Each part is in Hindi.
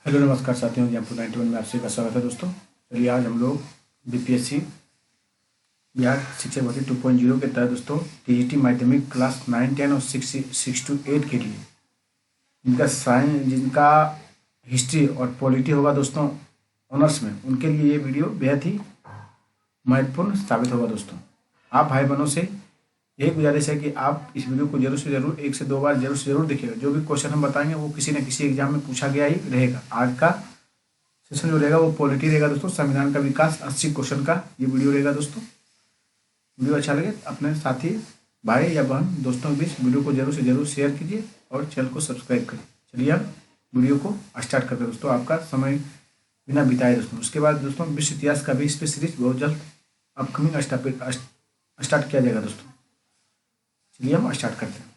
हेलो नमस्कार साथियों, जयपुर 91 में आपसे का स्वागत है दोस्तों। चलिए आज हम लोग बीपीएससी बिहार शिक्षक भर्ती 2.0 के तहत दोस्तों टीजीटी माध्यमिक क्लास 9, 10 और 6 to 8 के लिए जिनका हिस्ट्री और पॉलिटी होगा दोस्तों ऑनर्स में, उनके लिए ये वीडियो बेहद ही महत्वपूर्ण साबित होगा दोस्तों। आप भाई बहनों से यही गुजारिश है कि आप इस वीडियो को जरूर से जरूर 1 से 2 बार जरूर से जरूर देखिएगा। जो भी क्वेश्चन हम बताएंगे वो किसी न किसी एग्जाम में पूछा गया ही रहेगा। आज का सेशन जो रहेगा वो पॉलिटी रहेगा दोस्तों, संविधान का विकास 80 क्वेश्चन का ये वीडियो रहेगा दोस्तों। वीडियो अच्छा लगे अपने साथी भाई या बहन दोस्तों के बीच वीडियो को जरूर से जरूर शेयर कीजिए और चैनल को सब्सक्राइब करिए। चलिए हम वीडियो को स्टार्ट करते हैं दोस्तों, आपका समय बिना बिताए दोस्तों। उसके बाद दोस्तों विश्व इतिहास का भी इस पर सीरीज बहुत जल्द अपकमिंग स्टार्ट किया जाएगा दोस्तों। चलिए हम स्टार्ट करते हैं।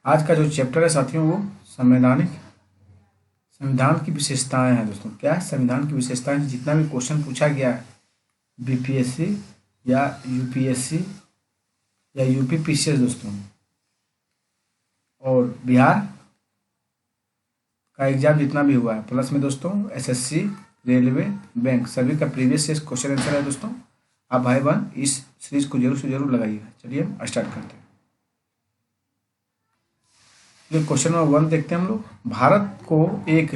आज का जो चैप्टर है साथियों वो संविधान की विशेषताएं हैं दोस्तों। क्या है? संविधान की विशेषताएं। जितना भी क्वेश्चन पूछा गया है बीपीएससी या यूपीएससी या यूपीपीसीएस दोस्तों, और बिहार का एग्जाम जितना भी हुआ है प्लस में दोस्तों एसएससी, रेलवे, बैंक, सभी का प्रीवियस ईयर क्वेश्चन आंसर है दोस्तों। आप भाई बहन इस सीरीज को जरूर से जरूर लगाइएगा। चलिए हम स्टार्ट करते हैं। क्वेश्चन नंबर 1 देखते हैं हम लोग। भारत को एक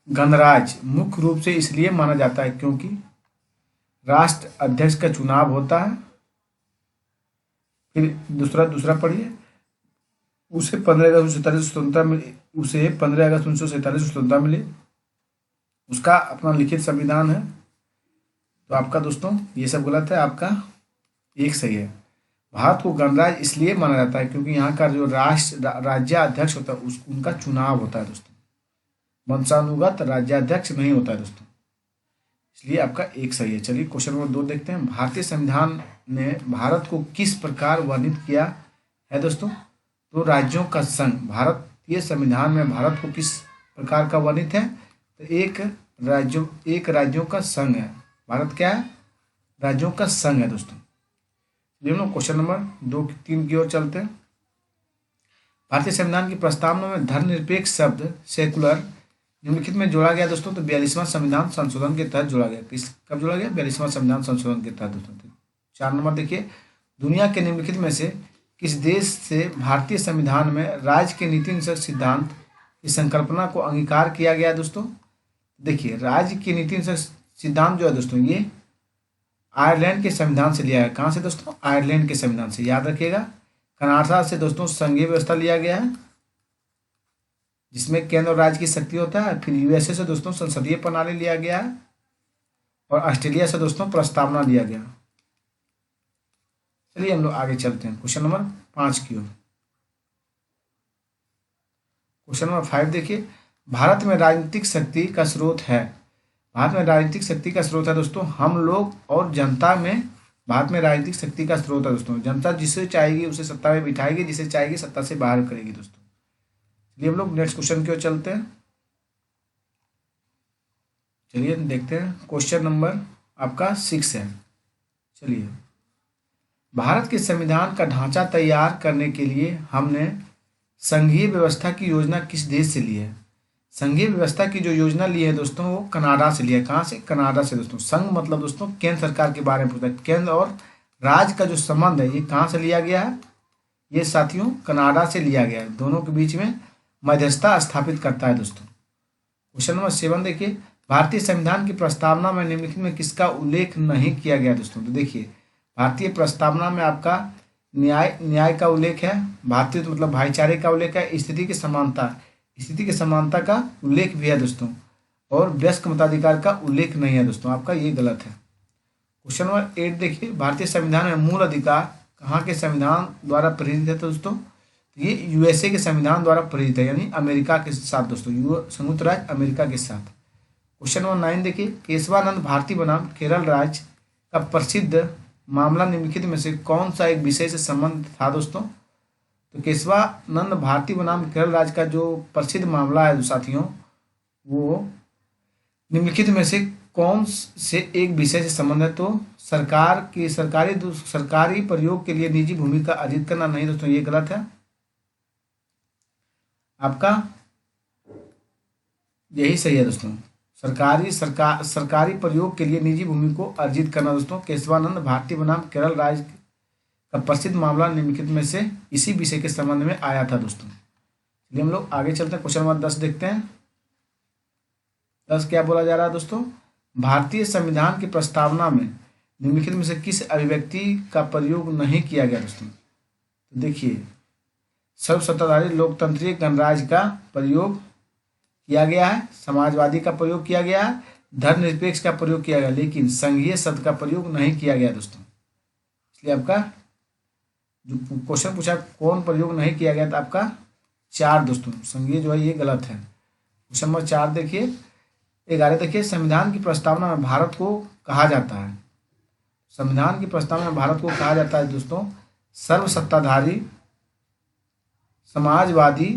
गणराज्य मुख्य रूप से इसलिए माना जाता है क्योंकि राष्ट्र अध्यक्ष का चुनाव होता है। फिर दूसरा पढ़िए। उसे 15 अगस्त 1947 स्वतंत्रता मिली। उसे 15 अगस्त 1947 स्वतंत्रता मिली। उसका अपना लिखित संविधान है। तो आपका दोस्तों ये सब गलत है, आपका एक सही है। भारत को गणराज्य इसलिए माना जाता है क्योंकि यहाँ का जो राज्याध्यक्ष होता है उनका चुनाव होता है दोस्तों। वंशानुगत राज्याध्यक्ष नहीं होता है दोस्तों, इसलिए आपका एक सही है। चलिए क्वेश्चन नंबर 2 देखते हैं। भारतीय संविधान ने भारत को किस प्रकार वर्णित किया है दोस्तों? तो राज्यों का संघ। भारतीय संविधान में भारत को किस प्रकार का वर्णित है? तो एक राज्यों का संघ है। भारत क्या है? राज्यों का संघ है दोस्तों। हम क्वेश्चन नंबर 2-3 की ओर चलते हैं। भारतीय संविधान की प्रस्तावना में धर्मनिरपेक्ष शब्द सेकुलर निम्नलिखित में जोड़ा गया दोस्तों। तो 42वां संविधान संशोधन के तहत जोड़ा गया। कब जोड़ा गया? 42वां संविधान संशोधन के तहत दोस्तों। 4 नंबर देखिए। दुनिया के निम्नलिखित में से किस देश से भारतीय संविधान में राज्य के नीति अनुसार सिद्धांत की संकल्पना को अंगीकार किया गया दोस्तों? देखिए राज्य की नीति अनुसार सिद्धांत जो है दोस्तों ये आयरलैंड के संविधान से लिया है। कहाँ से दोस्तों? आयरलैंड के संविधान से, याद रखिएगा। कनाडा से दोस्तों संघीय व्यवस्था लिया गया है जिसमें केंद्र और राज्य की शक्ति होता है। फिर यूएसए से दोस्तों संसदीय प्रणाली लिया गया है और ऑस्ट्रेलिया से दोस्तों प्रस्तावना लिया गया। चलिए हम लोग आगे चलते हैं क्वेश्चन नंबर 5 की ओर। क्वेश्चन नंबर 5 देखिए। भारत में राजनीतिक शक्ति का स्रोत है। भारत में राजनीतिक शक्ति का स्रोत है दोस्तों हम लोग और जनता में। भारत में राजनीतिक शक्ति का स्रोत है दोस्तों। जनता जिसे चाहेगी उसे सत्ता में बिठाएगी, जिसे चाहेगी सत्ता से बाहर करेगी दोस्तों। चलिए हम लोग नेक्स्ट क्वेश्चन की ओर चलते हैं। चलिए देखते हैं क्वेश्चन नंबर आपका 6 है। चलिए, भारत के संविधान का ढांचा तैयार करने के लिए हमने संघीय व्यवस्था की योजना किस देश से ली है? संघीय व्यवस्था की जो योजना ली है दोस्तों वो कनाडा से लिया है। कहाँ से? कनाडा से दोस्तों। संघ मतलब दोस्तों केंद्र सरकार के बारे में पूछता है। केंद्र और राज्य का जो संबंध है ये कहाँ से लिया गया है? ये साथियों कनाडा से लिया गया है। दोनों के बीच में मध्यस्थता स्थापित करता है दोस्तों। क्वेश्चन नंबर 7 देखिए। भारतीय संविधान की प्रस्तावना में निम्नलिखित में किसका उल्लेख नहीं किया गया दोस्तों? तो देखिए भारतीय प्रस्तावना में आपका न्याय का उल्लेख है। भारतीय तो मतलब भाईचारे का उल्लेख है। स्थिति की समानता का उल्लेख भी है दोस्तों, और वयस्क मताधिकार का उल्लेख नहीं है दोस्तों। आपका ये गलत है। क्वेश्चन नंबर 8 देखिए। भारतीय संविधान में मूल अधिकार कहाँ के संविधान द्वारा प्रेरित है दोस्तों? ये यूएसए के संविधान द्वारा प्रेरित है, यानी अमेरिका के साथ दोस्तों, संयुक्त राज्य अमेरिका के साथ। क्वेश्चन नंबर 9 देखिए। केशवानंद भारती बनाम केरल राज्य का प्रसिद्ध मामला निम्नलिखित में से कौन सा एक विषय से संबंध था दोस्तों? तो केशवानंद भारती बनाम केरल राज्य का जो प्रसिद्ध मामला है साथियों, वो निम्नलिखित में से कौन से एक विषय से संबंध है? तो सरकारी प्रयोग के लिए निजी भूमि का अर्जित करना। नहीं दोस्तों, ये गलत है। आपका यही सही है दोस्तों, सरकारी प्रयोग के लिए निजी भूमि को अर्जित करना। दोस्तों केशवानंद भारती बनाम केरल राज्य का प्रसिद्ध मामला निम्नलिखित में से इसी विषय के संबंध में आया था दोस्तों। चलिए हम लोग आगे चलते हैं, क्वेश्चन नंबर 10 देखते हैं। 10 क्या बोला जा रहा है दोस्तों? भारतीय संविधान की प्रस्तावना में निम्नलिखित में से किस अभिव्यक्ति का प्रयोग नहीं किया गया दोस्तों? तो देखिए, सर्वसत्ताधारी लोकतंत्रीय गणराज्य का प्रयोग किया गया है, समाजवादी का प्रयोग किया गया है, धर्मनिरपेक्ष का प्रयोग किया गया, लेकिन संघीय शब्द का प्रयोग नहीं किया गया दोस्तों। इसलिए आपका जो क्वेश्चन पूछा कौन प्रयोग नहीं किया गया था, आपका 4 दोस्तों, संघीय जो है ये गलत है। क्वेश्चन नंबर 4 देखिए। 11 देखिए, संविधान की प्रस्तावना में भारत को कहा जाता है, संविधान की प्रस्तावना में भारत को कहा जाता है दोस्तों सर्वसत्ताधारी, समाजवादी,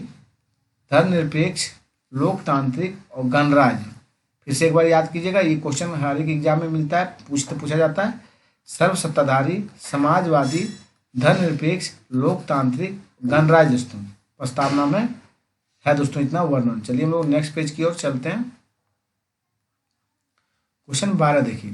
धर्मनिरपेक्ष, लोकतांत्रिक और गणराज्य। फिर से एक बार याद कीजिएगा, ये क्वेश्चन हर एक एग्जाम में मिलता है, पूछा जाता है। सर्वसत्ताधारी, समाजवादी, धर्मनिरपेक्ष, लोकतांत्रिक, गणराज्य दोस्तों प्रस्तावना में है दोस्तों, इतना वर्णन। चलिए हम लोग नेक्स्ट पेज की ओर चलते हैं। क्वेश्चन 12 देखिए,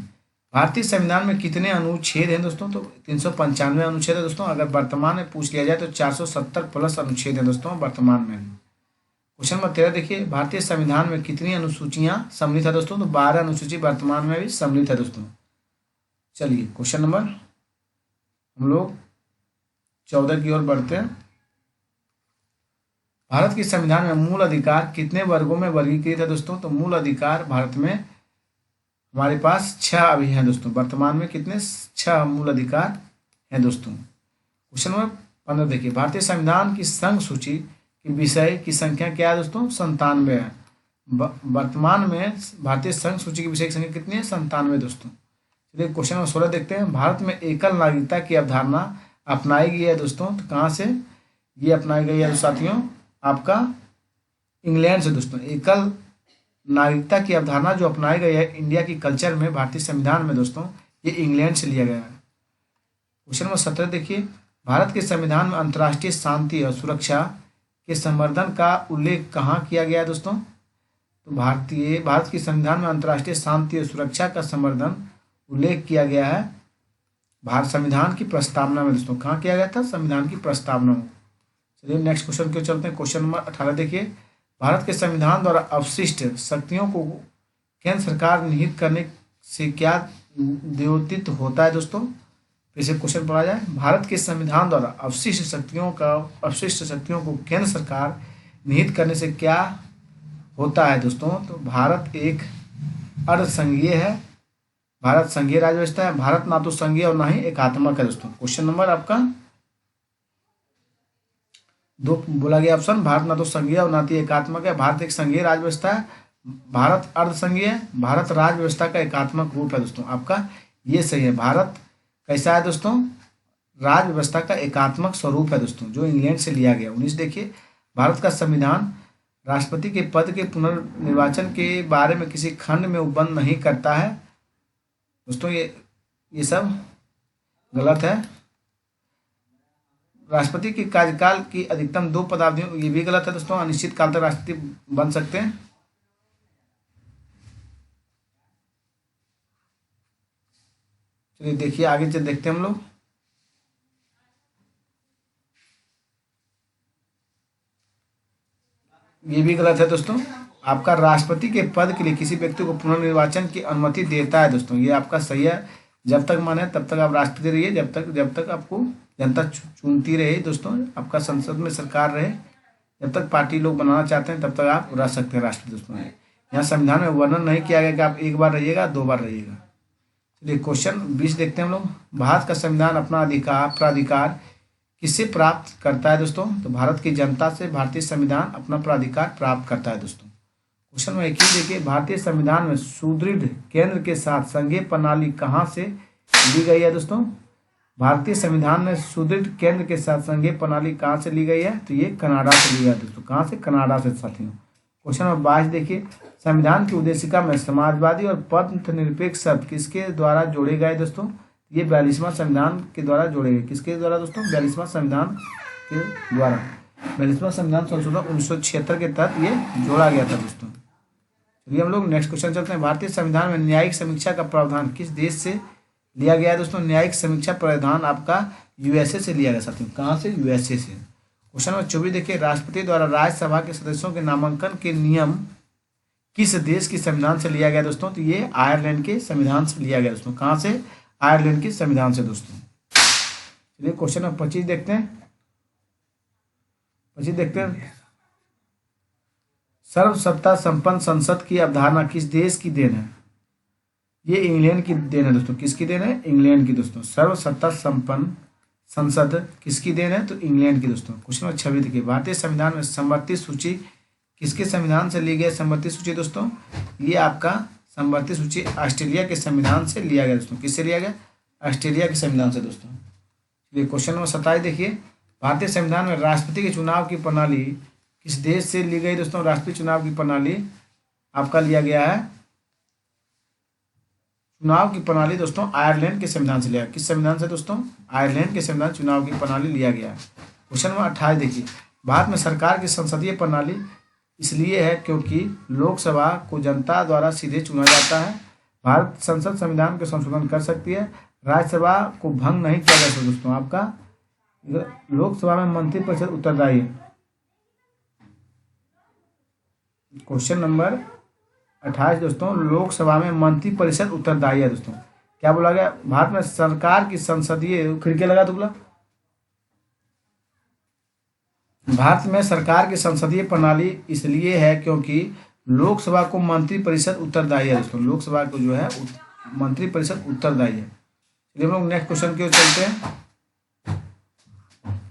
भारतीय संविधान में कितने अनुच्छेद हैं दोस्तों? तो 395 अनुच्छेद है दोस्तों। अगर वर्तमान में पूछ लिया जाए तो 470 प्लस अनुच्छेद हैं दोस्तों वर्तमान में। क्वेश्चन नंबर 13 देखिए, भारतीय संविधान में कितनी अनुसूचियां सम्मिलित है दोस्तों? तो 12 अनुसूची वर्तमान में भी सम्मिलित है दोस्तों। चलिए क्वेश्चन नंबर हम लोग 14 की ओर बढ़ते हैं। भारत के संविधान में मूल अधिकार कितने वर्गों में वर्गीकृत है दोस्तों? तो मूल अधिकार भारत में हमारे पास 6 अभी हैं दोस्तों, वर्तमान में कितने? 6 मूल अधिकार हैं दोस्तों। क्वेश्चन नंबर 15 देखिए, भारतीय संविधान की संघ सूची की विषय की संख्या क्या है दोस्तों? 97 है। वर्तमान में भारतीय संघ सूची की विषय की संख्या कितनी है? 97 दोस्तों। चलिए क्वेश्चन नंबर 16 देखते हैं। भारत में एकल नागरिकता की अवधारणा अपनाई गई है दोस्तों, तो कहाँ से ये अपनाई गई है साथियों? आपका इंग्लैंड से दोस्तों। एकल नागरिकता की अवधारणा जो अपनाई गई है इंडिया की कल्चर में, भारतीय संविधान में दोस्तों, ये इंग्लैंड से लिया गया है। क्वेश्चन नंबर 17 देखिए, भारत के संविधान में अंतर्राष्ट्रीय शांति और सुरक्षा के संवर्धन का उल्लेख कहाँ किया गया है दोस्तों? तो भारत के संविधान में अंतर्राष्ट्रीय शांति और सुरक्षा का संवर्धन उल्लेख किया गया है भारत संविधान की प्रस्तावना में दोस्तों। कहाँ किया गया था? संविधान की प्रस्तावना में। चलिए नेक्स्ट क्वेश्चन क्यों चलते हैं। क्वेश्चन नंबर 18 देखिए, भारत के संविधान द्वारा अवशिष्ट शक्तियों को केंद्र सरकार निहित करने से क्या द्योतित होता है दोस्तों? फिर से क्वेश्चन पढ़ा जाए। भारत के संविधान द्वारा अवशिष्ट शक्तियों को केंद्र सरकार निहित करने से क्या होता है दोस्तों? तो भारत एक अर्धसंघीय है, भारत संघीय राज्य व्यवस्था है, भारत ना तो संघीय और ना ही एकात्मक है दोस्तों। क्वेश्चन नंबर आपका 2 बोला गया ऑप्शन, भारत ना तो संघीय और ना तो एकात्मक है। भारत एक संघीय राज्य व्यवस्था है, भारत अर्धसंघीय है, भारत राज्य व्यवस्था का एकात्मक रूप है दोस्तों। आपका ये सही है। भारत कैसा है दोस्तों? राज्य व्यवस्था का एकात्मक स्वरूप है दोस्तों, जो इंग्लैंड से लिया गया। 19 देखिए, भारत का संविधान राष्ट्रपति के पद के पुनर्निर्वाचन के बारे में किसी खंड में उपबंध नहीं करता है दोस्तों। ये सब गलत है। राष्ट्रपति के कार्यकाल की अधिकतम 2 पदावधियों, ये भी गलत है दोस्तों। अनिश्चित काल तक राष्ट्रपति बन सकते हैं। चलिए देखिए आगे चल देखते हैं हम लोग। ये भी गलत है दोस्तों। आपका राष्ट्रपति के पद के लिए किसी व्यक्ति को पुनर्निर्वाचन की अनुमति देता है दोस्तों, ये आपका सही है। जब तक माने तब तक आप राष्ट्रपति रहिए, जब तक आपको जनता चुनती रहे दोस्तों, आपका संसद में सरकार रहे, जब तक पार्टी लोग बनाना चाहते हैं तब तक आप रह सकते हैं राष्ट्रपति दोस्तों। यहाँ संविधान में वर्णन नहीं किया गया कि आप 1 बार रहिएगा 2 बार रहिएगा। चलिए क्वेश्चन 20 देखते हैं हम लोग। भारत का संविधान अपना प्राधिकार किससे प्राप्त करता है दोस्तों? तो भारत की जनता से भारतीय संविधान अपना प्राधिकार प्राप्त करता है दोस्तों। क्वेश्चन नंबर 21 देखिए, भारतीय संविधान में सुदृढ़ केंद्र के साथ संघीय प्रणाली कहाँ से ली गई है दोस्तों? भारतीय संविधान में सुदृढ़ केंद्र के साथ संघीय प्रणाली कहाँ से ली गई है? तो ये कनाडा से लिया है दोस्तों। कहाँ से? कनाडा से साथियों। क्वेश्चन नंबर 22 देखिए, संविधान की उद्देशिका में समाजवादी और पंथ निरपेक्ष शब्द किसके द्वारा जोड़े गए दोस्तों? ये 42वां संविधान के द्वारा जोड़े गए। किसके द्वारा दोस्तों? 42वां संविधान के द्वारा। 42वां संविधान संशोधन 1976 के तहत ये जोड़ा गया था दोस्तों। चलिए हम लोग नेक्स्ट क्वेश्चन चलते हैं। भारतीय संविधान में न्यायिक समीक्षा का प्रावधान किस देश से लिया गया है दोस्तों? न्यायिक समीक्षा प्रावधान आपका यूएसए से लिया गया साथियों। कहाँ से? यूएसए से। क्वेश्चन नंबर 24 देखिए, राष्ट्रपति द्वारा राज्यसभा के सदस्यों के नामांकन के नियम किस देश के संविधान से लिया गया दोस्तों? तो ये आयरलैंड के संविधान से लिया गया दोस्तों। कहाँ से? आयरलैंड के संविधान से दोस्तों। चलिए क्वेश्चन नंबर 25 देखते हैं। 25 देखते हैं, सर्वसत्ता संपन्न संसद की अवधारणा किस देश की देन है? ये इंग्लैंड की देन है दोस्तों। किसकी देन है? इंग्लैंड की दोस्तों। सर्वसत्ता संपन्न संसद किसकी देन है? तो इंग्लैंड की दोस्तों। क्वेश्चन नंबर 26 देखिए, भारतीय संविधान में समवर्ती सूची किसके संविधान से ली गई? समवर्ती सूची दोस्तों, ये आपका समवर्ती सूची ऑस्ट्रेलिया के संविधान से लिया गया दोस्तों। किससे लिया गया? ऑस्ट्रेलिया के संविधान से दोस्तों। ये क्वेश्चन नंबर 27 देखिए, भारतीय संविधान में राष्ट्रपति के चुनाव की प्रणाली किस देश से ली गई दोस्तों? राष्ट्रपति चुनाव की प्रणाली आपका लिया गया है, चुनाव की प्रणाली दोस्तों आयरलैंड के संविधान से लिया। किस संविधान से दोस्तों? आयरलैंड के संविधान चुनाव की प्रणाली लिया गया है। क्वेश्चन नंबर 28 देखिए, भारत में सरकार की संसदीय प्रणाली इसलिए है क्योंकि लोकसभा को जनता द्वारा सीधे चुना जाता है। भारत संसद संविधान के संशोधन कर सकती है, राज्यसभा को भंग नहीं किया जा सकता दोस्तों। आपका लोकसभा में मंत्रिपरिषद उत्तरदायी है। क्वेश्चन नंबर 28 दोस्तों, लोकसभा में मंत्रिपरिषद उत्तरदायी है दोस्तों। क्या बोला गया? भारत में सरकार की संसदीय, खिड़की लगा तो बोला, भारत में सरकार की संसदीय प्रणाली इसलिए है क्योंकि लोकसभा को मंत्रिपरिषद उत्तरदायी है दोस्तों। लोकसभा को जो है मंत्रिपरिषद उत्तरदायी है। चलिए हम लोग नेक्स्ट क्वेश्चन की ओर चलते हैं।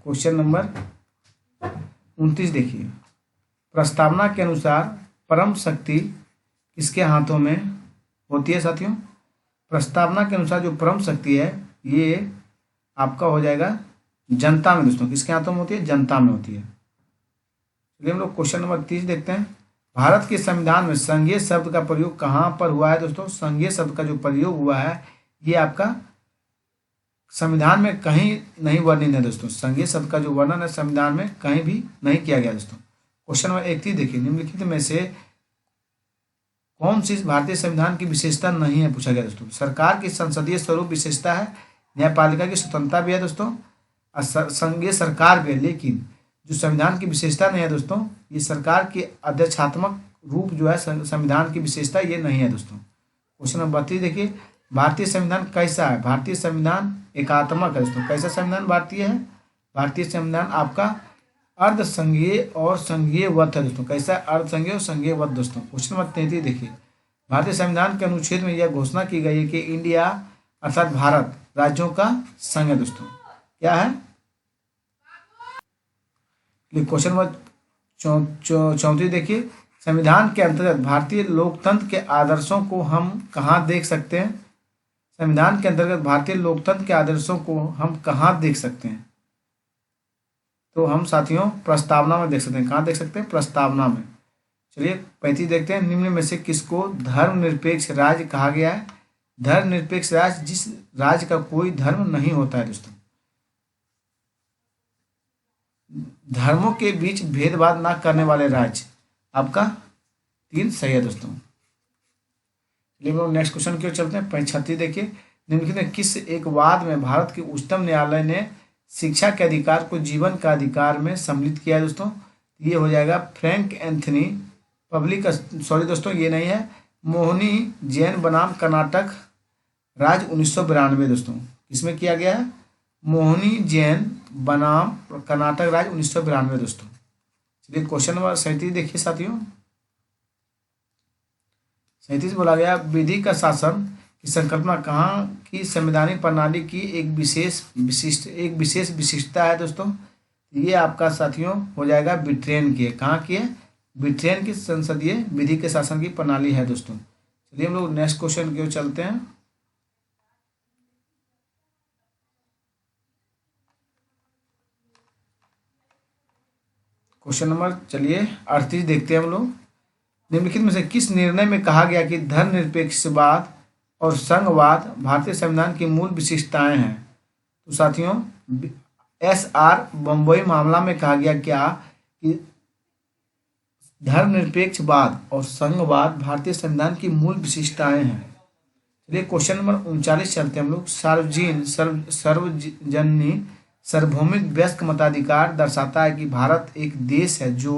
क्वेश्चन नंबर 29 देखिए, प्रस्तावना के अनुसार परम शक्ति किसके हाथों में होती है साथियों? प्रस्तावना के अनुसार जो परम शक्ति है ये आपका हो जाएगा जनता में दोस्तों। किसके हाथों में होती है? जनता में होती है। चलिए हम लोग क्वेश्चन नंबर 30 देखते हैं। भारत के संविधान में संघीय शब्द का प्रयोग कहाँ पर हुआ है दोस्तों? संघीय शब्द का जो प्रयोग हुआ है ये आपका संविधान में कहीं नहीं वर्णित है दोस्तों। संघीय शब्द का जो वर्णन है संविधान में कहीं भी नहीं किया गया दोस्तों। क्वेश्चन नंबर 31 देखिए, निम्नलिखित में से कौन सी भारतीय संविधान की विशेषता नहीं है? पूछा गया दोस्तों। सरकार की संसदीय स्वरूप विशेषता है, न्यायपालिका की स्वतंत्रता भी है दोस्तों, संघीय सरकार भी है, लेकिन जो संविधान की विशेषता नहीं है दोस्तों, ये सरकार की अध्यक्षात्मक रूप जो है संविधान की विशेषता ये नहीं है दोस्तों। क्वेश्चन नंबर 32 देखिए, भारतीय संविधान कैसा है? भारतीय संविधान एकात्मक है दोस्तों। कैसा संविधान भारतीय है? भारतीय संविधान आपका अर्ध संघीय और संघीयवत है दोस्तों। कैसा? अर्ध संघीय और संघीयवत दोस्तों। क्वेश्चन नंबर 33 देखिए, भारतीय संविधान के अनुच्छेद में यह घोषणा की गई है कि इंडिया अर्थात भारत राज्यों का संघ है दोस्तों। क्या है? क्वेश्चन नंबर 34 देखिए, संविधान के अंतर्गत भारतीय लोकतंत्र के आदर्शों को हम कहाँ देख सकते हैं? संविधान के अंतर्गत भारतीय लोकतंत्र के आदर्शों को हम कहाँ देख सकते हैं? तो हम साथियों प्रस्तावना में देख सकते हैं। कहाँ देख सकते हैं? प्रस्तावना में। चलिए 35 देखते हैं, निम्न में से किसको धर्मनिरपेक्ष राज्य कहा गया है? धर्मनिरपेक्ष राज्य जिस राज्य का कोई धर्म नहीं होता है दोस्तों, धर्मों के बीच भेदभाव ना करने वाले राज्य। आपका 3 सही है दोस्तों। चलिए हम लोग नेक्स्ट क्वेश्चन की ओर चलते हैं। 36 देखिए, निम्नलिखित में किस एक वाद में भारत के उच्चतम न्यायालय ने शिक्षा के अधिकार को जीवन का अधिकार में सम्मिलित किया है दोस्तों? ये हो जाएगा फ्रैंक एंथनी पब्लिक, सॉरी दोस्तों ये नहीं है, मोहनी जैन बनाम कर्नाटक राज्य 1992 दोस्तों। किसमें किया गया है? मोहनी जैन बनाम कर्नाटक राज्य 1992 दोस्तों। चलिए क्वेश्चन नंबर 37 देखिए साथियों। 37 बोला गया, विधि का शासन की संकल्पना कहाँ की संवैधानिक प्रणाली की एक विशेष विशिष्टता है दोस्तों? ये आपका साथियों हो जाएगा ब्रिटेन की है। कहाँ की है? ब्रिटेन की संसदीय विधि के शासन की प्रणाली है दोस्तों। चलिए हम लोग नेक्स्ट क्वेश्चन की ओर चलते हैं। क्वेश्चन नंबर चलिए 38 देखते हैं हम लोग। निम्नलिखित में से किस निर्णय में कहा गया कि धर्मनिरपेक्षवाद और संघवाद भारतीय संविधान की मूल विशेषताएं हैं? तो साथियों SR बम्बई मामला में कहा गया क्या कि धर्मनिरपेक्षवाद और संघवाद भारतीय संविधान की मूल विशेषताएं हैं। चलिए क्वेश्चन नंबर 39 चलते हैं हम लोग। सर्वजनीन सार्वभौमिक वयस्क मताधिकार दर्शाता है कि भारत एक देश है जो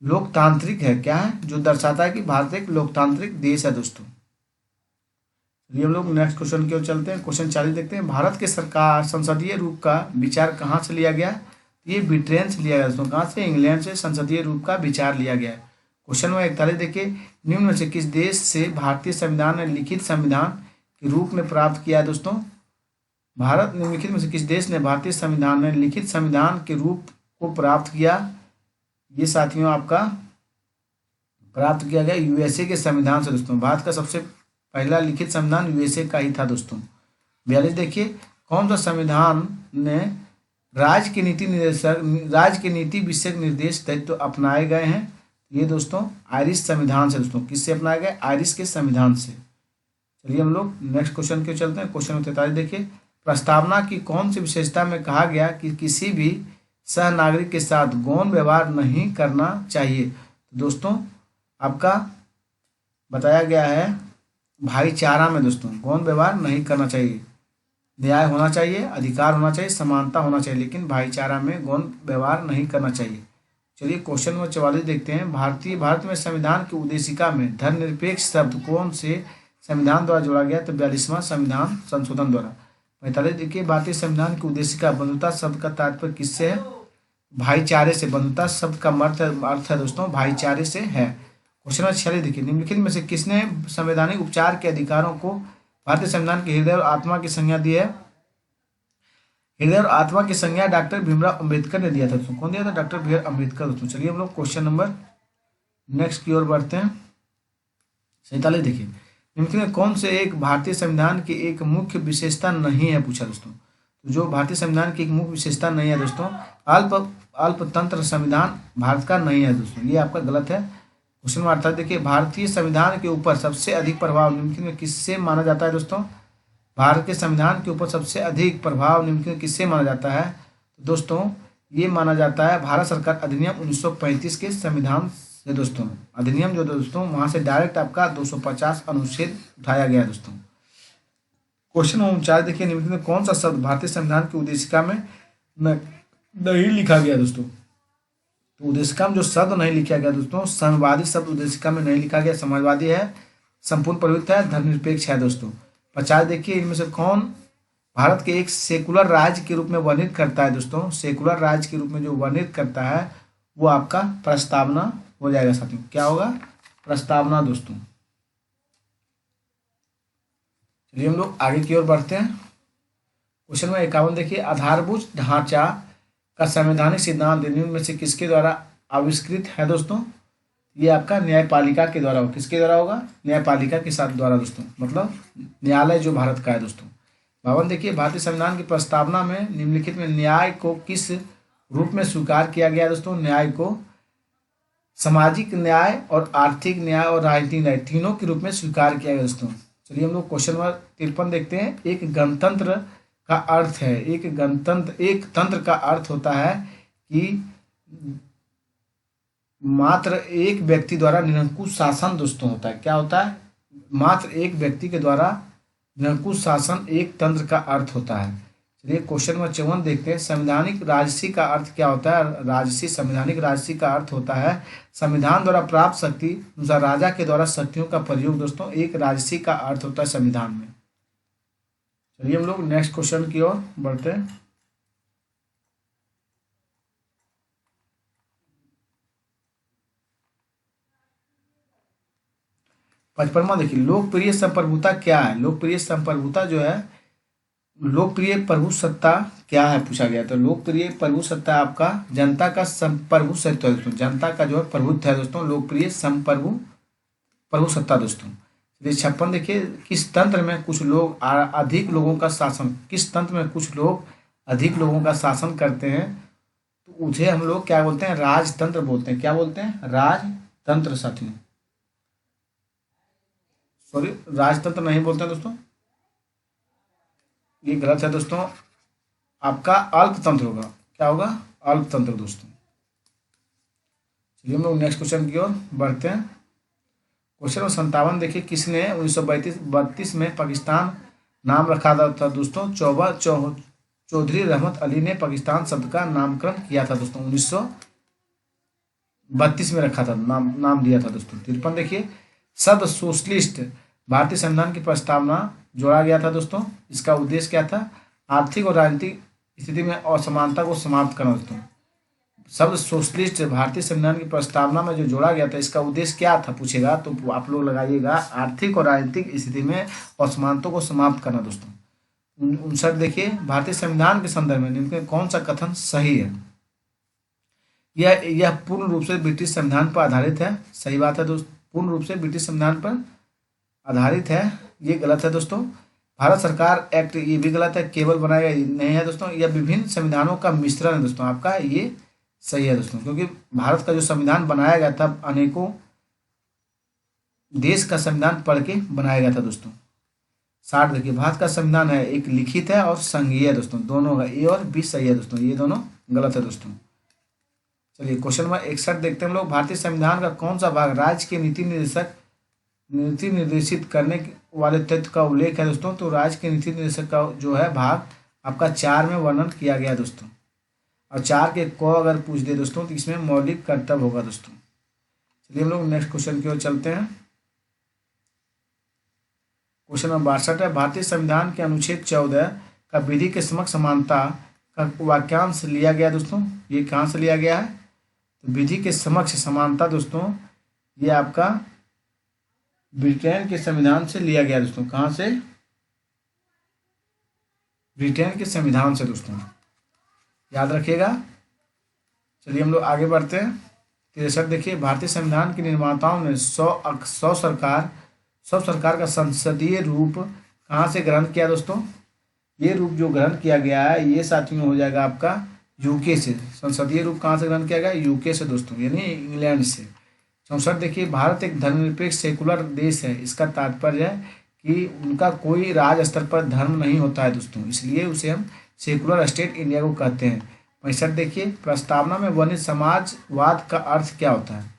लोकतांत्रिक है। क्या है? जो दर्शाता है कि भारत एक लोकतांत्रिक देश है दोस्तों। चलिए हम लोग नेक्स्ट क्वेश्चन की ओर चलते हैं। क्वेश्चन 40 देखते हैं। भारत के सरकार संसदीय रूप का विचार कहाँ से लिया गया? ये ब्रिटेन से लिया गया दोस्तों। कहाँ से? इंग्लैंड से संसदीय रूप का विचार लिया गया है। क्वेश्चन नंबर 41 देखिए। निम्न में से किस देश से भारतीय संविधान ने लिखित संविधान के रूप में प्राप्त किया है दोस्तों? भारत निम्नलिखित में से किस देश ने भारतीय संविधान में लिखित संविधान के रूप को प्राप्त किया? ये साथियों आपका प्राप्त किया गया USA के संविधान से दोस्तों। भारत का सबसे पहला लिखित संविधान USA का ही था दोस्तों। 42 देखिए। कौन सा संविधान ने राज्य की नीति विषयक निर्देश दायित्व अपनाए गए हैं? ये दोस्तों आयरिश संविधान से दोस्तों। किससे अपनाए गए? आयरिश के संविधान से। चलिए हम लोग नेक्स्ट क्वेश्चन के चलते हैं। क्वेश्चन 43 देखिए। प्रस्तावना की कौन सी विशेषता में कहा गया कि किसी भी सह नागरिक के साथ गौण व्यवहार नहीं करना चाहिए? तो दोस्तों आपका बताया गया है भाईचारा में दोस्तों गौण व्यवहार नहीं करना चाहिए। न्याय होना चाहिए, अधिकार होना चाहिए, समानता होना चाहिए, लेकिन भाईचारा में गौण व्यवहार नहीं करना चाहिए। चलिए क्वेश्चन नंबर 44 देखते हैं। भारत में संविधान की उद्देशिका में धर्मनिरपेक्ष शब्द कौन से संविधान द्वारा जोड़ा गया? तो 42वां संविधान संशोधन द्वारा। 45 देखिए। भारतीय संविधान की उद्देशिका बंधुता शब्द का तात्पर्य किससे है? भाईचारे से। बंधुता शब्द का अर्थ है दोस्तों भाईचारे से है। क्वेश्चन नंबर 46 देखिए। निम्नलिखित में से किसने संवैधानिक उपचार के अधिकारों को भारतीय संविधान के हृदय और आत्मा की संज्ञा दी है? हृदय और आत्मा की संज्ञा डॉक्टर भीमराव अंबेडकर ने दिया था दोस्तों। कौन दिया था? डॉक्टर भीमराव अंबेडकर दोस्तों। चलिए हम लोग क्वेश्चन नंबर नेक्स्ट की ओर बढ़ते हैं। 47 देखिए। निम्नलिखित में कौन से एक भारतीय संविधान की एक मुख्य विशेषता नहीं है? पूछा दोस्तों। तो जो भारतीय संविधान की एक मुख्य विशेषता नहीं है दोस्तों, अल्पतंत्र संविधान भारत का नहीं है दोस्तों। ये आपका गलत है। क्वेश्चन नंबर 48 देखिए। भारतीय संविधान के ऊपर सबसे अधिक प्रभाव निम्नलिखित में किससे माना जाता है दोस्तों? भारत के संविधान के ऊपर सबसे अधिक प्रभाव निम्नलिखित में किससे माना जाता है? तो दोस्तों ये माना जाता है भारत सरकार अधिनियम 1935 के संविधान से दोस्तों। अधिनियम जो दोस्तों वहां से डायरेक्ट आपका 250 अनुच्छेद उठाया गया है दोस्तों। क्वेश्चन नंबर 49 देखिए। निम्नलिखित में कौन सा शब्द भारतीय संविधान की उद्देशिका में नहीं लिखा गया दोस्तों? तो उद्देशिका में जो शब्द नहीं लिखा गया दोस्तों, समाजवादी शब्द उद्देशिका में नहीं लिखा गया। समाजवादी है, संपूर्ण प्रवृत्ति है, धर्मनिरपेक्ष है दोस्तों। 50 देखिए। इनमें से कौन भारत के एक सेकुलर राज्य के रूप में वर्णित करता है दोस्तों? सेकुलर राज्य के रूप में जो वर्णित करता है वो आपका प्रस्तावना हो जाएगा साथियों। क्या होगा? प्रस्तावना दोस्तों। चलिए हम लोग आगे की ओर बढ़ते हैं। क्वेश्चन नंबर 51 देखिए। आधारभूत ढांचा का संवैधानिक सिद्धांत निम्न में से किसके द्वारा आविष्कृत है दोस्तों? ये आपका न्यायपालिका के द्वारा होगा। किसके द्वारा होगा? न्यायपालिका के साथ द्वारा दोस्तों, मतलब न्यायालय जो भारत का है दोस्तों। 52 देखिए। भारतीय संविधान की प्रस्तावना में निम्नलिखित में न्याय को किस रूप में स्वीकार किया गया दोस्तों? न्याय को सामाजिक न्याय और आर्थिक न्याय और राजनीतिक न्याय तीनों के रूप में स्वीकार किया गया दोस्तों। चलिए हम लोग क्वेश्चन नंबर 53 देखते हैं। एक गणतंत्र का अर्थ है, एक तंत्र का अर्थ होता है कि मात्र एक व्यक्ति द्वारा निरंकुश शासन दोस्तों होता है। क्या होता है? मात्र एक व्यक्ति के द्वारा निरंकुश शासन एक तंत्र का अर्थ होता है। चलिए क्वेश्चन नंबर 54 देखते हैं। संवैधानिक राजसी का अर्थ क्या होता है? राजसी, संवैधानिक राजसी का अर्थ होता है संविधान द्वारा प्राप्त शक्ति अनुसार राजा के द्वारा शक्तियों का प्रयोग दोस्तों। एक राजसी का अर्थ होता है संविधान में। चलिए हम लोग नेक्स्ट क्वेश्चन की ओर बढ़ते हैं। पचपनवा देखिए। लोकप्रिय संप्रभुता क्या है? लोकप्रिय संप्रभुता जो है, लोकप्रिय प्रभुसत्ता क्या है पूछा गया। तो लोकप्रिय प्रभुसत्ता आपका जनता का संप्रभुसत्ता है दोस्तों। जनता का जो है प्रभुत्व है दोस्तों, लोकप्रिय प्रभुसत्ता दोस्तों। 56 देखिए। किस तंत्र में कुछ लोग अधिक लोगों का शासन, किस तंत्र में कुछ लोग अधिक लोगों का शासन करते हैं? तो उसे हम लोग क्या बोलते हैं, राजतंत्र बोलते हैं। क्या बोलते हैं, राजतंत्र साथियों। सॉरी, राजतंत्र नहीं बोलते हैं दोस्तों, ये गलत है दोस्तों। आपका अल्पतंत्र होगा। क्या होगा, अल्पतंत्र दोस्तों। चलिए हम लोग नेक्स्ट क्वेश्चन की ओर बढ़ते हैं। क्वेश्चन नंबर 57 देखिए, किसने 1932 में पाकिस्तान नाम रखा था दोस्तों। चौधरी रहमत अली ने पाकिस्तान शब्द का नामकरण किया था दोस्तों। 1932 में रखा था, नाम दिया था दोस्तों। 53 देखिए, शब्द सोशलिस्ट भारतीय संविधान की प्रस्तावना जोड़ा गया था दोस्तों। इसका उद्देश्य क्या था, आर्थिक और राजनीतिक स्थिति में असमानता को समाप्त करना दोस्तों। शब्द सोशलिस्ट भारतीय संविधान की प्रस्तावना में जो जोड़ा गया था, इसका उद्देश्य क्या था पूछेगा तो आप लोग लगाइएगा, आर्थिक और राजनीतिक स्थिति में असमानता को समाप्त करना दोस्तों। 59 देखिए, भारतीय संविधान के संदर्भ में निम्न में कौन सा कथन सही है। यह पूर्ण रूप से ब्रिटिश संविधान पर आधारित है। सही बात है दोस्तों, पूर्ण रूप से ब्रिटिश संविधान पर आधारित है, ये गलत है दोस्तों। भारत सरकार एक्ट, ये भी गलत है। केवल बनाया नहीं है दोस्तों, यह विभिन्न संविधानों का मिश्रण है दोस्तों। आपका ये सही है दोस्तों, क्योंकि भारत का जो संविधान बनाया गया था अनेकों देश का संविधान पढ़ के बनाया गया था दोस्तों। 60 देखिए, भारत का संविधान है एक लिखित है और संघीय है दोस्तों। दोनों का ए और बी सही है दोस्तों, ये दोनों गलत है दोस्तों। चलिए क्वेश्चन नंबर 61 देखते हैं हम लोग, भारतीय संविधान का कौन सा भाग राज्य के नीति निर्देशित करने वाले तथ्य का उल्लेख है दोस्तों। तो राज्य के नीति निर्देशक का जो है भाग आपका 4 में वर्णन किया गया है दोस्तों। और 4 के को अगर पूछ दे दोस्तों तो इसमें मौलिक कर्तव्य होगा दोस्तों। चलिए हम लोग नेक्स्ट क्वेश्चन की ओर चलते हैं। क्वेश्चन नंबर 62 है, भारतीय संविधान के अनुच्छेद 14 का विधि के समक्ष समानता का वाक्यांश लिया गया दोस्तों। ये कहाँ से लिया गया है, तो विधि के समक्ष समानता दोस्तों, ये आपका ब्रिटेन के संविधान से लिया गया दोस्तों। कहाँ से, ब्रिटेन के संविधान से दोस्तों, याद रखिएगा। चलिए हम लोग आगे बढ़ते हैं। 63 देखिए, भारतीय संविधान के निर्माताओं ने सौ सरकार का संसदीय रूप कहाँ से ग्रहण किया दोस्तों। ये रूप जो ग्रहण किया गया है ये साथियों हो जाएगा आपका यूके से। संसदीय रूप कहाँ से ग्रहण किया गया, यूके से दोस्तों, यानी इंग्लैंड से। 64 देखिए, भारत एक धर्मनिरपेक्ष सेकुलर देश है। इसका तात्पर्य है कि उनका कोई राज स्तर पर धर्म नहीं होता है दोस्तों, इसलिए उसे हम सेकुलर स्टेट इंडिया को कहते हैं। 65 देखिए, प्रस्तावना में वर्णित समाजवाद का अर्थ क्या होता है।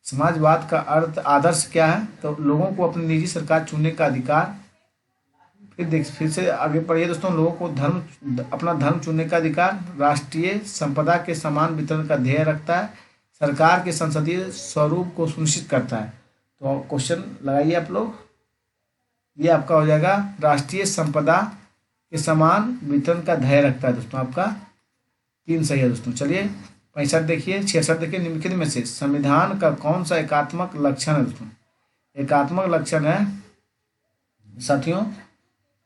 समाजवाद का अर्थ आदर्श क्या है, तो लोगों को अपनी निजी सरकार चुनने का अधिकार। फिर से आगे पढ़िए दोस्तों, लोगों को अपना धर्म चुनने का अधिकार, राष्ट्रीय संपदा के समान वितरण का ध्येय रखता है, सरकार के संसदीय स्वरूप को सुनिश्चित करता है। तो क्वेश्चन लगाइए आप लोग, ये आपका हो जाएगा राष्ट्रीय संपदा के समान वितरण का ध्येय रखता है दोस्तों। आपका 3 सही है दोस्तों। चलिए 65 देखिए, 66 देखिए, निम्नलिखित में से संविधान का कौन सा एकात्मक लक्षण है दोस्तों। एकात्मक लक्षण है साथियों,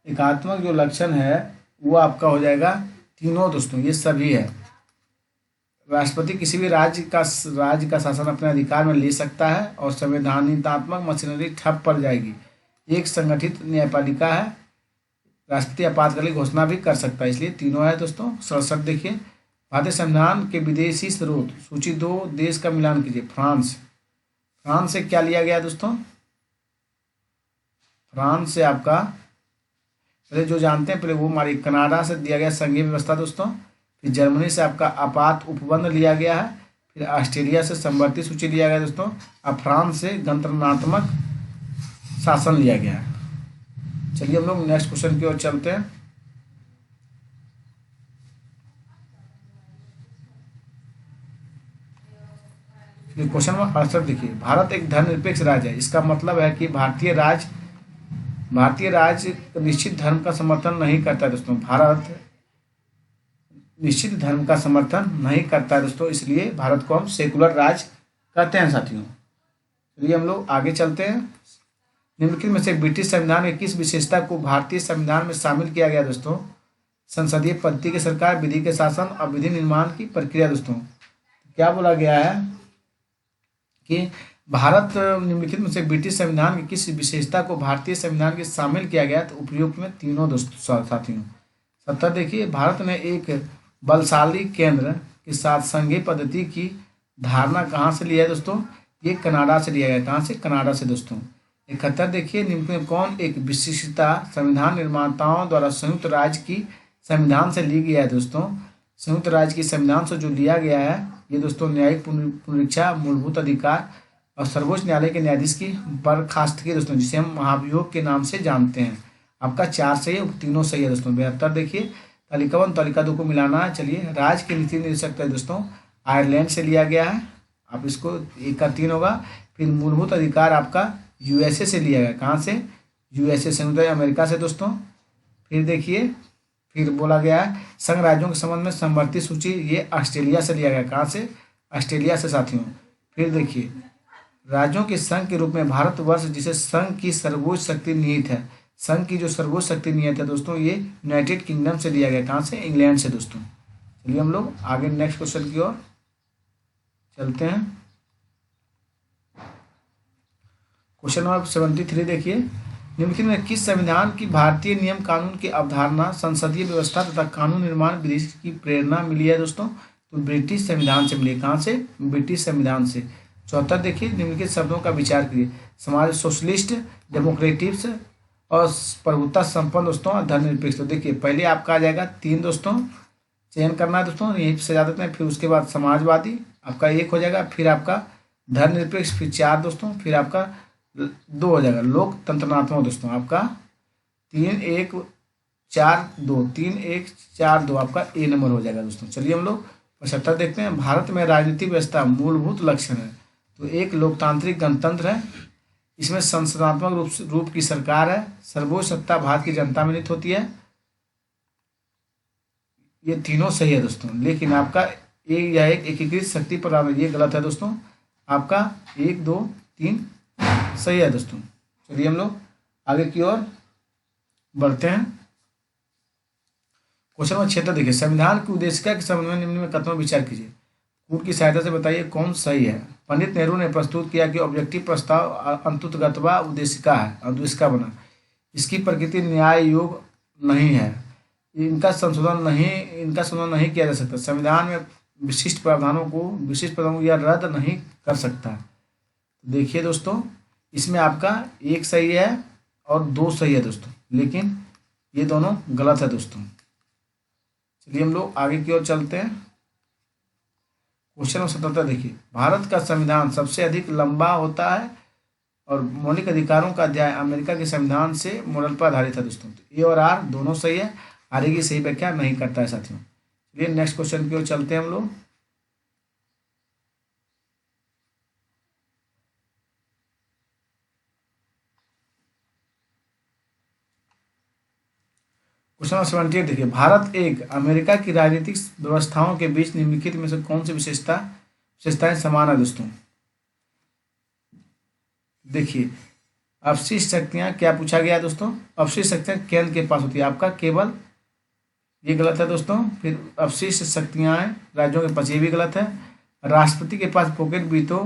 एकात्मक जो लक्षण है वो आपका हो जाएगा तीनों दोस्तों, ये सभी है। राष्ट्रपति किसी भी राज्य का शासन अपने अधिकार में ले सकता है और संवैधानिकात्मक मशीनरी ठप पड़ जाएगी। एक संगठित न्यायपालिका है, राष्ट्रपति आपातकालीन घोषणा भी कर सकता है, इसलिए तीनों है दोस्तों। 67 देखिए, भारतीय संविधान के विदेशी स्रोत सूची 2 देश का मिलान कीजिए। फ्रांस से क्या लिया गया दोस्तों, फ्रांस से आपका पहले जो जानते हैं पहले वो हमारी कनाडा से दिया गया संघीय व्यवस्था दोस्तों। फिर जर्मनी से आपका आपात उपबंध लिया गया है। फिर ऑस्ट्रेलिया से समवर्ती सूची लिया गया दोस्तों। अब फ्रांस से गणतंत्रात्मक शासन लिया गया है। चलिए हम लोग नेक्स्ट क्वेश्चन की ओर चलते हैं। क्वेश्चन नंबर 68 देखिए, भारत एक धर्मनिरपेक्ष राज्य है। इसका मतलब है कि भारतीय राज्य निश्चित धर्म का समर्थन नहीं करता है दोस्तों। भारत निश्चित धर्म का समर्थन नहीं करता है दोस्तों, इसलिए भारत को हम सेकुलर राज्य कहते हैं साथियों। चलिए हम लोग आगे चलते हैं। निम्नलिखित में से ब्रिटिश संविधान की किस विशेषता को भारतीय संविधान में शामिल किया गया दोस्तों। संसदीय पद्धति की सरकार, विधि के शासन और विधि निर्माण की प्रक्रिया दोस्तों। क्या बोला गया है कि भारत निम्नलिखित में से ब्रिटिश संविधान की किस विशेषता को भारतीय संविधान के शामिल किया गया, तो उपयुक्त में तीनों दोस्तों साथियों। 70 देखिए, भारत ने एक बलशाली केंद्र के साथ संघीय पद्धति की धारणा कहाँ से लिया है दोस्तों? ये कनाडा से लिया गया। कहाँ से? कनाडा से दोस्तों। 71 देखिए, निम्न में कौन एक विशिष्टता संविधान निर्माताओं द्वारा संयुक्त राज्य की संविधान से ली गया है दोस्तों? संयुक्त राज्य की संविधान से जो लिया गया है ये दोस्तों न्यायिक पुनरीक्षा, मूलभूत अधिकार और सर्वोच्च न्यायालय के न्यायाधीश की बर्खास्तगी दोस्तों, जिसे हम महाभियोग के नाम से जानते हैं। आपका 4 सही है, तीनों सही है दोस्तों। 72 देखिए, तालिका 1 तालिका 2 को मिलाना है। चलिए, राज्य के नीति निर्देशक है दोस्तों आयरलैंड से लिया गया है। आप इसको 1 का 3 होगा। फिर मूलभूत अधिकार आपका यूएसए से लिया गया। कहाँ से? यूएसए, संयुक्त अमेरिका से दोस्तों। फिर देखिए, फिर बोला गया है संघ राज्यों के संबंध में समवर्ती सूची, ये ऑस्ट्रेलिया से लिया गया। कहाँ से? ऑस्ट्रेलिया से साथियों। फिर देखिए, राज्यों के संघ के रूप में भारतवर्ष, जिसे संघ की सर्वोच्च शक्ति निहित है, संघ की जो सर्वोच्च शक्ति निहित है दोस्तों, ये यूनाइटेड किंगडम से लिया गया। कहाँ से? इंग्लैंड से दोस्तों। चलिए हम लोग आगे नेक्स्ट क्वेश्चन की ओर चलते हैं। क्वेश्चन नंबर 73 देखिए, निम्नलिखित में किस संविधान की भारतीय नियम कानून की अवधारणा, संसदीय व्यवस्था तथा कानून निर्माण विधि की प्रेरणा मिली है दोस्तों? तो ब्रिटिश संविधान से मिली। कहाँ से? ब्रिटिश संविधान से। 74 देखिए, निम्नलिखित शब्दों का विचार करिए। समाज सोशलिस्ट, डेमोक्रेटिक्स और प्रभुत्व संपन्न दोस्तों और धर्मनिरपेक्ष। तो देखिए, पहले आपका आ जाएगा 3 दोस्तों, चयन करना है दोस्तों, यहीं से देते हैं। फिर उसके बाद समाजवादी आपका 1 हो जाएगा। फिर आपका धर्मनिरपेक्ष, फिर 4 दोस्तों। फिर आपका 2 हो जाएगा लोकतंत्रनात्मक दोस्तों। आपका 3 1 4 2, 3 1 4 2 आपका ए नंबर हो जाएगा दोस्तों। चलिए हम लोग 75 देखते हैं। भारत में राजनीतिक व्यवस्था मूलभूत लक्षण है। तो 1 लोकतांत्रिक गणतंत्र है, इसमें संसदात्मक रूप की सरकार है, सर्वोच्च सत्ता भारत की जनता में निहित होती है। ये तीनों सही है दोस्तों। लेकिन आपका एक एकीकृत शक्ति प्रणाली, ये गलत है दोस्तों। आपका 1 2 3 सही है दोस्तों। चलिए हम लोग आगे की ओर बढ़ते हैं। क्वेश्चन नंबर 76 देखिए, संविधान की उद्देशिका के संबंध में निम्न में कथनों विचार कीजिए। कूट की सहायता से बताइए कौन सही है। पंडित नेहरू ने प्रस्तुत किया कि ऑब्जेक्टिव प्रस्ताव अंतुगतवा उद्देशिका है, उद्देशिका बना। इसकी प्रकृति न्याय योग नहीं है, इनका संशोधन नहीं किया जा सकता। संविधान में विशिष्ट प्रावधानों को यह रद्द नहीं कर सकता। देखिए दोस्तों, इसमें आपका 1 सही है और 2 सही है दोस्तों, लेकिन ये दोनों गलत है दोस्तों। चलिए हम लोग आगे की ओर चलते हैं। क्वेश्चन नंबर 77 देखिए, भारत का संविधान सबसे अधिक लंबा होता है और मौलिक अधिकारों का अध्याय अमेरिका के संविधान से मॉडल पर आधारित है दोस्तों। ए और आर दोनों सही है, आगे की सही व्याख्या नहीं करता है साथियों। चलिए नेक्स्ट क्वेश्चन की ओर चलते हैं हम लोग। क्वेश्चन नंबर 78 देखिए, भारत एक अमेरिका की राजनीतिक व्यवस्थाओं के बीच निम्नलिखित में से कौन सी विशेषताएं समान है दोस्तों? देखिए, अपशिष्ट शक्तियां क्या पूछा गया दोस्तों? अपशिष्ट शक्तियां केंद्र के पास होती है, आपका केवल, ये गलत है दोस्तों। फिर अपशिष्ट शक्तियां राज्यों के पास, ये भी गलत है। राष्ट्रपति के पास पॉकेट वीटो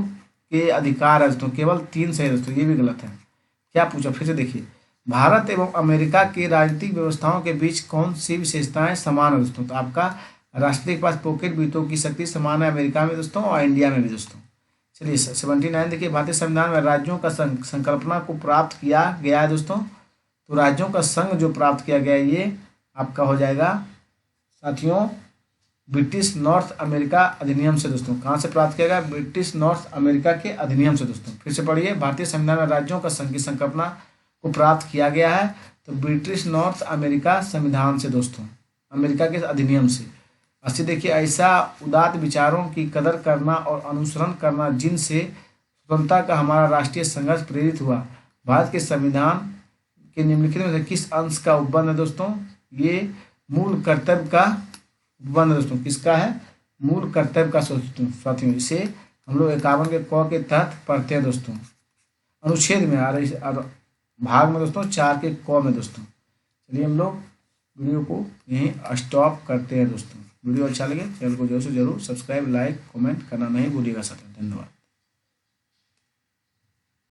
के अधिकार है दोस्तों, केवल 3 सही है दोस्तों, ये भी गलत है। क्या पूछा फिर से देखिए, भारत एवं अमेरिका की राजनीतिक व्यवस्थाओं के बीच कौन सी विशेषताएं समान है दोस्तों? तो आपका राष्ट्रपति के पास पॉकेट वीटो की शक्ति समान है अमेरिका में दोस्तों और इंडिया में भी दोस्तों। चलिए 79 देखिए, भारतीय संविधान में राज्यों का संकल्पना को प्राप्त किया गया है दोस्तों। तो राज्यों का संघ जो प्राप्त किया गया है ये आपका हो जाएगा साथियों ब्रिटिश नॉर्थ अमेरिका अधिनियम से दोस्तों। कहाँ से प्राप्त किया गया? ब्रिटिश नॉर्थ अमेरिका के अधिनियम से दोस्तों। फिर से पढ़िए, भारतीय संविधान में राज्यों का संघ की संकल्पना को प्राप्त किया गया है तो ब्रिटिश नॉर्थ अमेरिका संविधान से दोस्तों, अमेरिका के अधिनियम से। 80 देखिए, ऐसा उदात्त विचारों की कदर करना और अनुसरण करना जिनसे स्वतंत्रता का हमारा राष्ट्रीय संघर्ष प्रेरित हुआ, भारत के संविधान के निम्नलिखित में से किस अंश का उपबंध है दोस्तों? ये मूल कर्तव्य का उपबंध दोस्तों। किसका है? मूल कर्तव्य का साथियों। इसे हम लोग 51 के क के तहत पढ़ते हैं दोस्तों, अनुच्छेद में आ रही भाग में दोस्तों 4 के क में दोस्तों। चलिए हम लोग वीडियो को यहीं स्टॉप करते हैं दोस्तों। वीडियो अच्छा लगे चैनल को जरूर से जरूर सब्सक्राइब, लाइक, कमेंट करना नहीं भूलिएगा साथियों। धन्यवाद।